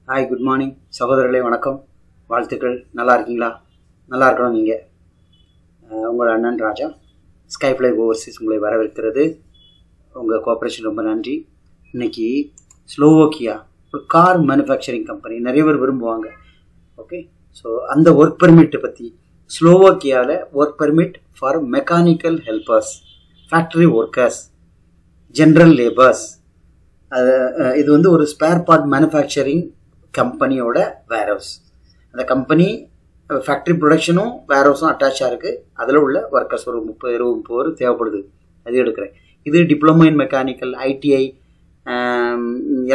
Hi, good morning சகோதரர்களே, வணக்கம், வாழ்த்துக்கள். நல்லா இருக்கீங்களா? நல்லா இருக்கணும். நீங்கள் உங்கள் அண்ணன் ராஜா, ஸ்கைஃப்ளை ஓவர்சீஸ் உங்களை வரவேற்கிறது. உங்கள் கோஆப்ரேஷன் ரொம்ப நன்றி. இன்னைக்கு ஸ்லோவோக்கியா ஒரு கார் மேனுஃபேக்சரிங் கம்பெனி நிறைய பேர் விரும்புவாங்க. ஓகே, ஸோ அந்த ஒர்க் பெர்மிட்டை பற்றி, ஸ்லோவோக்கியாவில் work permit for mechanical helpers, factory workers, general labours. இது வந்து ஒரு ஸ்பேர் பார்ட் மேனுஃபேக்சரிங் கம்பெனியோட வேர்ஹவுஸ். அந்த கம்பெனி ஃபேக்ட்ரி ப்ரொடக்ஷனும் வேர்ஹவுஸும் அட்டாச்சாக இருக்குது. அதில் உள்ள ஒர்க்கர்ஸ் ஒரு 30-20 பேர் தேவைப்படுது. அது எடுக்கிறேன். இது diploma in mechanical, ITI,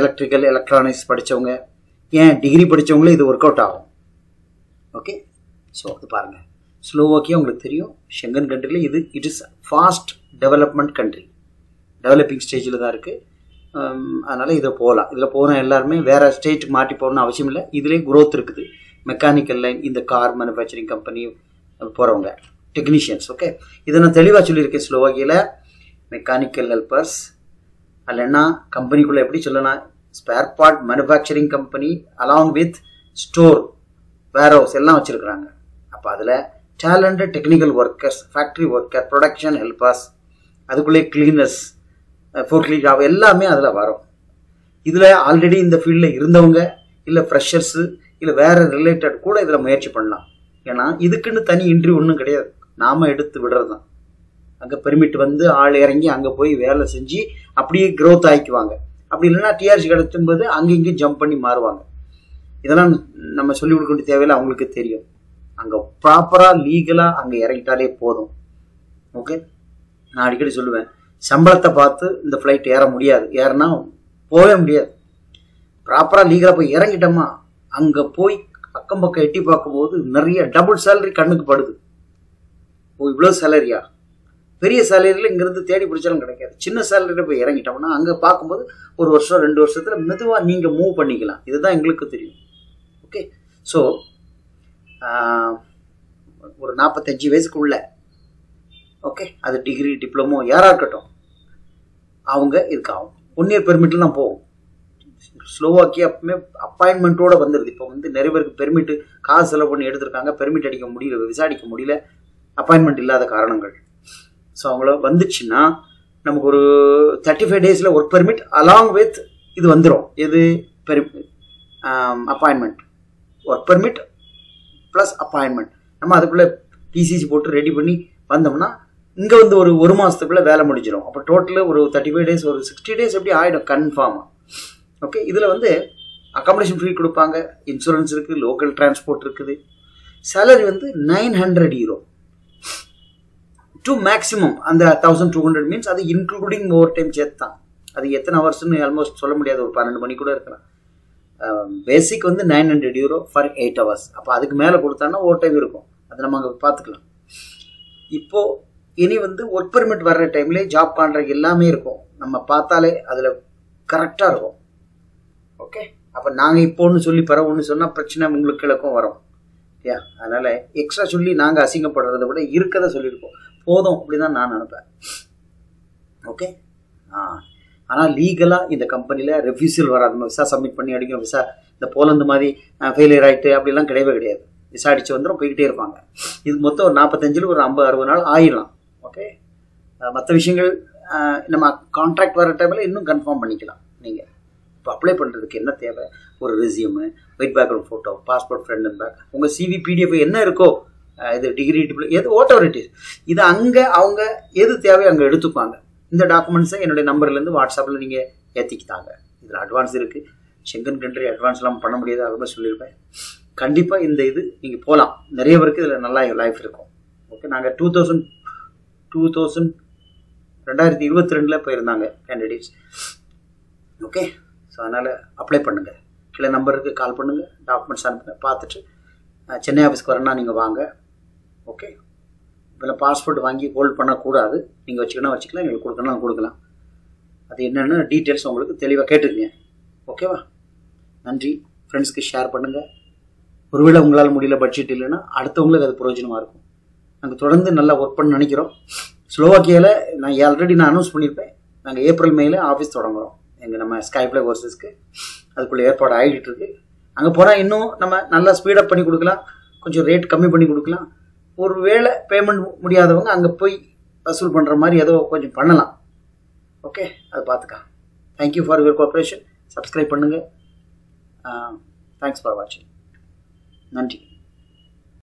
electrical, electronics படித்தவங்க, ஏன் டிகிரி படித்தவங்களே இது ஒர்க் அவுட் ஆகும். ஓகே, ஸோ அது பாருங்கள். ஸ்லோவோக்கியா உங்களுக்கு தெரியும், ஷெங்கன் கண்ட்ரியில் இது it is fast development country, developing ஸ்டேஜில் தான் இருக்குது. அதனால் இதை போகலாம். இதில் போகிற எல்லாருமே வேறு ஸ்டேட்டுக்கு மாட்டி போகணும்னு அவசியம் இல்லை. இதிலே குரோத் இருக்குது. மெக்கானிக்கல் லைன், இந்த கார் மேனுஃபேக்சரிங் கம்பெனி போகிறவங்க டெக்னீஷியன்ஸ். ஓகே, இதை நான் தெளிவாக சொல்லியிருக்கேன். ஸ்லோவாக்கியில் மெக்கானிக்கல் ஹெல்பர்ஸ் அல்லைன்னா கம்பெனிக்குள்ளே எப்படி சொல்லலாம், spare part manufacturing company along with store, warehouse எல்லாம் வச்சுருக்குறாங்க. அப்போ அதில் talented technical workers, factory worker, production helpers, அதுக்குள்ளே கிளீனர்ஸ், ஃபோர்க்லி ஜாப் எல்லாமே அதில் வரும். இதில் ஆல்ரெடி இந்த ஃபீல்டில் இருந்தவங்க, இல்லை ஃப்ரெஷர்ஸு, இல்லை வேறு ரிலேட்டட் கூட இதில் முயற்சி பண்ணலாம். ஏன்னா இதுக்குன்னு தனி இன்டர்வியூ ஒன்றும் கிடையாது, நாம் எடுத்து விடுறது தான். அங்கே பெர்மிட் வந்து ஆள் இறங்கி அங்கே போய் வேலை செஞ்சு அப்படியே க்ரோத் ஆகிக்குவாங்க. அப்படி இல்லைன்னா டிஆர்சி கிடைக்கும்போது அங்கே இங்கேயும் ஜம்ப் பண்ணி மாறுவாங்க. இதெல்லாம் நம்ம சொல்லிக் கொடுக்க வேண்டிய தேவையில்லை, அவங்களுக்கு தெரியும். அங்கே ப்ராப்பராக லீகலாக அங்கே இறங்கிட்டாலே போதும். ஓகே, நான் அடிக்கடி சொல்லுவேன், சம்பளத்தை பார்த்து இந்த ஃப்ளைட் ஏற முடியாது, ஏறினா போகவே முடியாது. ப்ராப்பராக லீகலாக போய் இறங்கிட்டோமா, அங்கே போய் அக்கம் பக்கம் எட்டி பார்க்கும்போது நிறைய டபுள் சேலரி கண்ணுக்கு படுது. ஓ, இவ்வளோ சேலரியா? பெரிய சேலரியில் இங்கேருந்து தேடி பிடிச்சாலும் கிடைக்காது. சின்ன சேலரியில் போய் இறங்கிட்டோம்னா அங்கே பார்க்கும்போது 1 வருஷம் 2 வருஷத்தில் மெதுவாக நீங்கள் மூவ் பண்ணிக்கலாம். இதுதான் எங்களுக்கு தெரியும். ஓகே, ஸோ ஒரு 45 வயசுக்குள்ள, ஓகே, அது டிகிரி டிப்ளமோ யாராக இருக்கட்டும், அவங்க இதுக்காகும் 1 இயர் பெர்மிட்டில் தான் போகும். ஸ்லோவாக்கியா அப்பவுமே அப்பாயின்மெண்ட்டோடு வந்துடுது. இப்போ வந்து நிறைய பேருக்கு பெர்மிட்டு காசு செலவு பண்ணி எடுத்திருக்காங்க, பெர்மிட் அடிக்க முடியல, விசாரிக்க முடியல, அப்பாயின்மெண்ட் இல்லாத காரணங்கள். ஸோ அவங்கள வந்துச்சுன்னா நமக்கு ஒரு 35 டேஸில் ஒர்க் பெர்மிட் அலாங் வித் இது வந்துடும். எது appointment, work permit plus appointment. நம்ம அதுக்குள்ளே டிசிசி போட்டு ரெடி பண்ணி வந்தோம்னா இங்கே வந்து ஒரு மாதத்துக்குள்ளே வேலை முடிஞ்சிடும். அப்போ டோட்டலு ஒரு 35 டேஸ், ஒரு 60 டேஸ் எப்படி ஆகிடும் கன்ஃபார்மாக. ஓகே, இதில் வந்து அக்காமடேஷன் ஃப்ரீ கொடுப்பாங்க, இன்சூரன்ஸ் இருக்குது, லோக்கல் டிரான்ஸ்போர்ட் இருக்குது. சேலரி வந்து 900 யூரோ டு மேக்ஸிமம் அந்த 1200 மீன்ஸ் அது இன்க்ளூடிங் ஓவர் டைம் சேர்த்து தான். அது எத்தனை ஹவர்ஸ்ன்னு ஆல்மோஸ்ட் சொல்ல முடியாது, ஒரு 12 மணி கூட இருக்கலாம். பேசிக் வந்து 900 யூரோ ஃபார் 8 ஹவர்ஸ். அப்போ அதுக்கு மேலே கொடுத்தாங்கன்னா ஓவர் டைம் இருக்கும், அது நம்ம அங்கே பார்த்துக்கலாம். இப்போது இனி வந்து ஒர்க் பெர்மிட் வர்ற டைம்லேயே ஜாப் கான்ட்ராக்ட் எல்லாமே இருக்கும், நம்ம பார்த்தாலே அதில் கரெக்டாக இருக்கும். ஓகே, அப்போ நாங்கள் இப்போ ஒன்று சொல்லி ஒன்று சொன்னால் பிரச்சனை உங்களுக்கு கிழக்கும் வரும் இல்லையா? அதனால் எக்ஸ்ட்ரா சொல்லி நாங்கள் அசிங்கப்படுறதை விட இருக்கதை சொல்லியிருக்கோம், போதும் அப்படி தான் நான் நினைப்பேன். ஓகே, ஆனால் லீகலாக இந்த கம்பெனியில் ரெஃப்யூசல் வராது. விசா சப்மிட் பண்ணி அடிக்கும், விசா இந்த போலந்து மாதிரி ஃபெயிலியர் ஆகிட்டு அப்படிலாம் கிடையவே கிடையாது. விசா அடித்து வந்துடும், போய்கிட்டே இருப்பாங்க. இது மொத்தம் ஒரு 45 ஒரு 50-60 நாள் ஆயிடலாம். ஓகே, மற்ற விஷயங்கள் நம்ம கான்ட்ராக்ட் வர டைமில் இன்னும் கன்ஃபார்ம் பண்ணிக்கலாம். நீங்கள் இப்போ அப்ளை பண்ணுறதுக்கு என்ன தேவை, ஒரு resume, white background photo, passport, front and back, உங்கள் சிவி, பிடிஎஃப் என்ன இருக்கோ, இது டிகிரி டிப்ளமோ எது வாட் எவர் இட் இஸ், இது அங்கே அவங்க எது தேவையோ அங்கே எடுத்துப்பாங்க. இந்த டாக்குமெண்ட்ஸை என்னுடைய நம்பர்லேருந்து வாட்ஸ்அப்பில் நீங்கள் ஏற்றிக்கிட்டாங்க. இதில் அட்வான்ஸ் இருக்குது. ஷெங்கன் கண்ட்ரி அட்வான்ஸ்லாம் பண்ண முடியாது, அது மாதிரி சொல்லியிருப்பேன். கண்டிப்பாக இந்த இது நீங்கள் போகலாம். நிறைய பேருக்கு இதில் நல்லா லைஃப் இருக்கும். ஓகே, நாங்கள் 2022 போயிருந்தாங்க கேண்டிடேட்ஸ். ஓகே, ஸோ அதனால் அப்ளை பண்ணுங்கள். கீழே நம்பருக்கு கால் பண்ணுங்கள், டாக்குமெண்ட்ஸ் அனுப்புங்க, பார்த்துட்டு சென்னை ஆஃபீஸ்க்கு வரணும்னா நீங்கள் வாங்க. ஓகே, இதில் பாஸ்போர்ட் வாங்கி ஹோல்ட் பண்ணக்கூடாது, நீங்கள் வச்சுக்கணும் வச்சுக்கலாம், எங்களுக்கு கொடுக்கணும் கொடுக்கலாம். அது என்னென்னு டீட்டெயில்ஸ் உங்களுக்கு தெளிவாக கேட்டுருங்க. ஓகேவா? நன்றி. ஃப்ரெண்ட்ஸ்க்கு ஷேர் பண்ணுங்கள். ஒருவேளை உங்களால் முடியல, பட்ஜெட் இல்லைன்னா அடுத்தவங்களுக்கு அது பிரயோஜனமாக இருக்கும். நாங்கள் தொடர்ந்து நல்லா ஒர்க் பண்ண நினைக்கிறோம். ஸ்லோவாக்கியாவில் நான் ஆல்ரெடி அனௌன்ஸ் பண்ணியிருப்பேன், நாங்கள் ஏப்ரல் மேல ஆஃபீஸ் தொடங்குகிறோம். நம்ம ஸ்கைஃப்ளை ஓவர்சீஸ்க்கு அதுக்குள்ளே ஏற்பாடு ஆகிட்டு இருக்கு. அங்கே போனால் இன்னும் நம்ம நல்லா ஸ்பீடப் பண்ணி கொடுக்கலாம், கொஞ்சம் ரேட் கம்மி பண்ணி கொடுக்கலாம். ஒரு வேளை பேமெண்ட் முடியாதவங்க அங்கே போய் வசூல் பண்ணுற மாதிரி ஏதோ கொஞ்சம் பண்ணலாம். ஓகே, அதை பார்த்துக்கலாம். Thank you for your cooperation. Subscribe பண்ணுங்கள். தேங்க்ஸ் ஃபார் வாட்சிங். நன்றி.